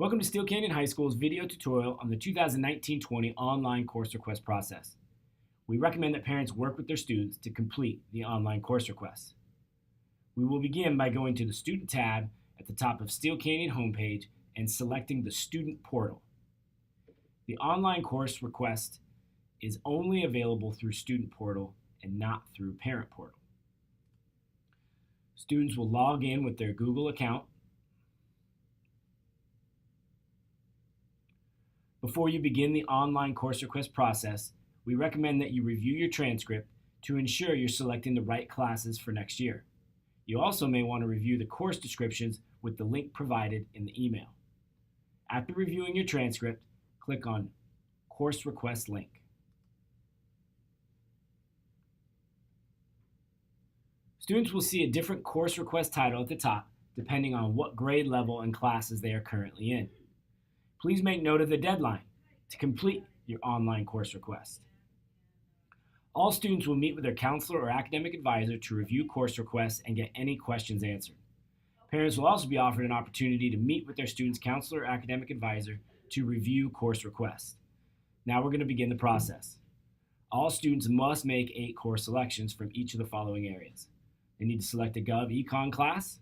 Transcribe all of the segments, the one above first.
Welcome to Steele Canyon High School's video tutorial on the 2019-20 online course request process. We recommend that parents work with their students to complete the online course requests. We will begin by going to the Student tab at the top of Steele Canyon homepage and selecting the Student Portal. The online course request is only available through Student Portal and not through Parent Portal. Students will log in with their Google account. Before you begin the online course request process, we recommend that you review your transcript to ensure you're selecting the right classes for next year. You also may want to review the course descriptions with the link provided in the email. After reviewing your transcript, click on Course Request Link. Students will see a different course request title at the top depending on what grade level and classes they are currently in. Please make note of the deadline to complete your online course request. All students will meet with their counselor or academic advisor to review course requests and get any questions answered. Parents will also be offered an opportunity to meet with their student's counselor or academic advisor to review course requests. Now we're going to begin the process. All students must make 8 course selections from each of the following areas. They need to select a GovEcon class,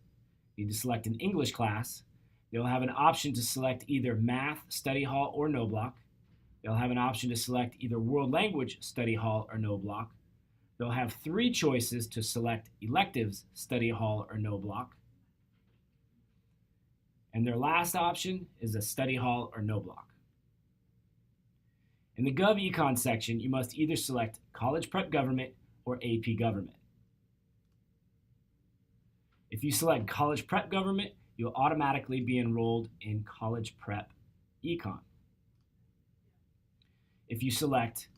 they need to select an English class. They'll have an option to select either Math, Study Hall, or No Block. They'll have an option to select either World Language, Study Hall, or No Block. They'll have 3 choices to select Electives, Study Hall, or No Block. And their last option is a Study Hall or No Block. In the GovEcon section, you must either select College Prep Government or AP Government. If you select College Prep Government, you'll automatically be enrolled in College Prep Econ. If you select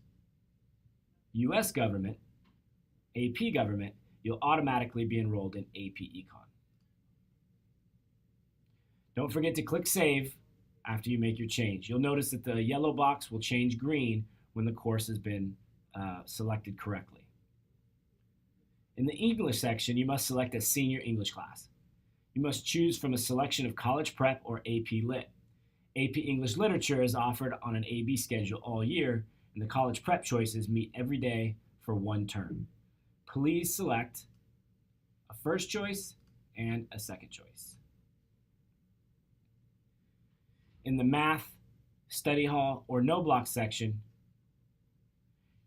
U.S. Government, AP Government, you'll automatically be enrolled in AP Econ. Don't forget to click Save after you make your change. You'll notice that the yellow box will change green when the course has been selected correctly. In the English section, you must select a senior English class. You must choose from a selection of College Prep or AP Lit. AP English Literature is offered on an AB schedule all year, and the College Prep choices meet every day for 1 term. Please select a first choice and a second choice. In the Math, Study Hall, or No Block section,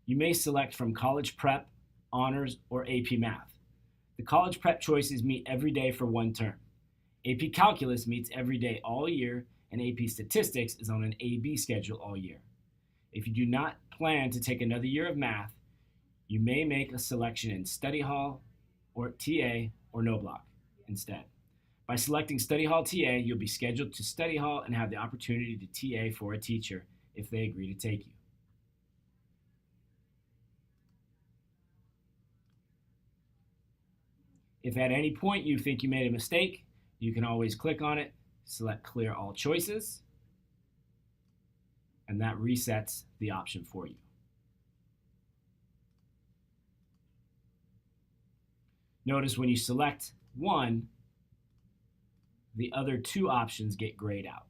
you may select from College Prep, Honors, or AP Math. The College Prep choices meet every day for 1 term. AP Calculus meets every day all year, and AP Statistics is on an AB schedule all year. If you do not plan to take another year of math, you may make a selection in Study Hall or TA or No Block instead. By selecting Study Hall TA, you'll be scheduled to Study Hall and have the opportunity to TA for a teacher if they agree to take you. If at any point you think you made a mistake, you can always click on it, select Clear All Choices, and that resets the option for you. Notice when you select one, the other 2 options get grayed out.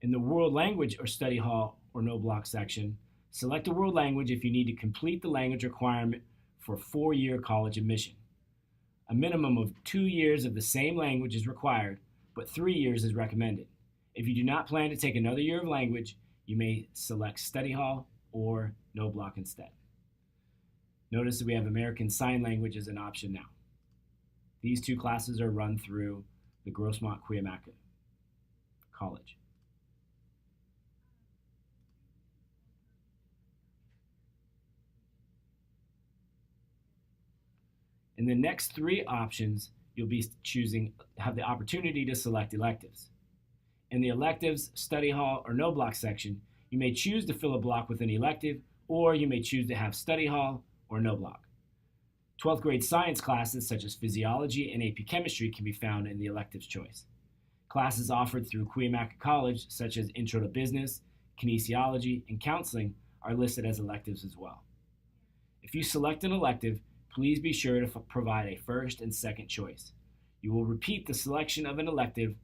In the World Language or Study Hall or No Block section, select a world language if you need to complete the language requirement for 4-year college admission. A minimum of 2 years of the same language is required, but 3 years is recommended. If you do not plan to take another year of language, you may select Study Hall or No Block instead. Notice that we have American Sign Language as an option now. These 2 classes are run through the Grossmont Cuyamaca College. In the next 3 options, you'll be have the opportunity to select electives. In the Electives, Study Hall, or No Block section, you may choose to fill a block with an elective, or you may choose to have Study Hall or No Block. 12th grade science classes such as Physiology and AP Chemistry can be found in the electives choice. Classes offered through Cuyamaca College such as Intro to Business, Kinesiology, and Counseling are listed as electives as well. If you select an elective, please be sure to provide a first and second choice. You will repeat the selection of an elective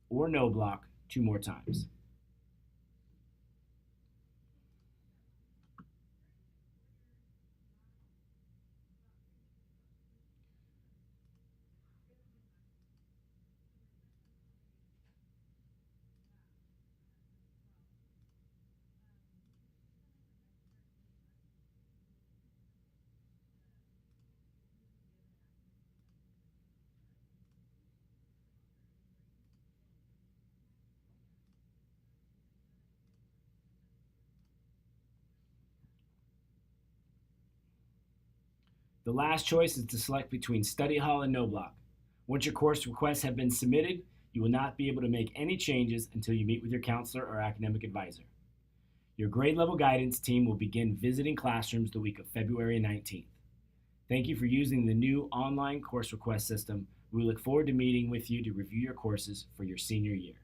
or no block 2 more times. The last choice is to select between study hall and no block. Once your course requests have been submitted, you will not be able to make any changes until you meet with your counselor or academic advisor. Your grade level guidance team will begin visiting classrooms the week of February 19th. Thank you for using the new online course request system. We look forward to meeting with you to review your courses for your senior year.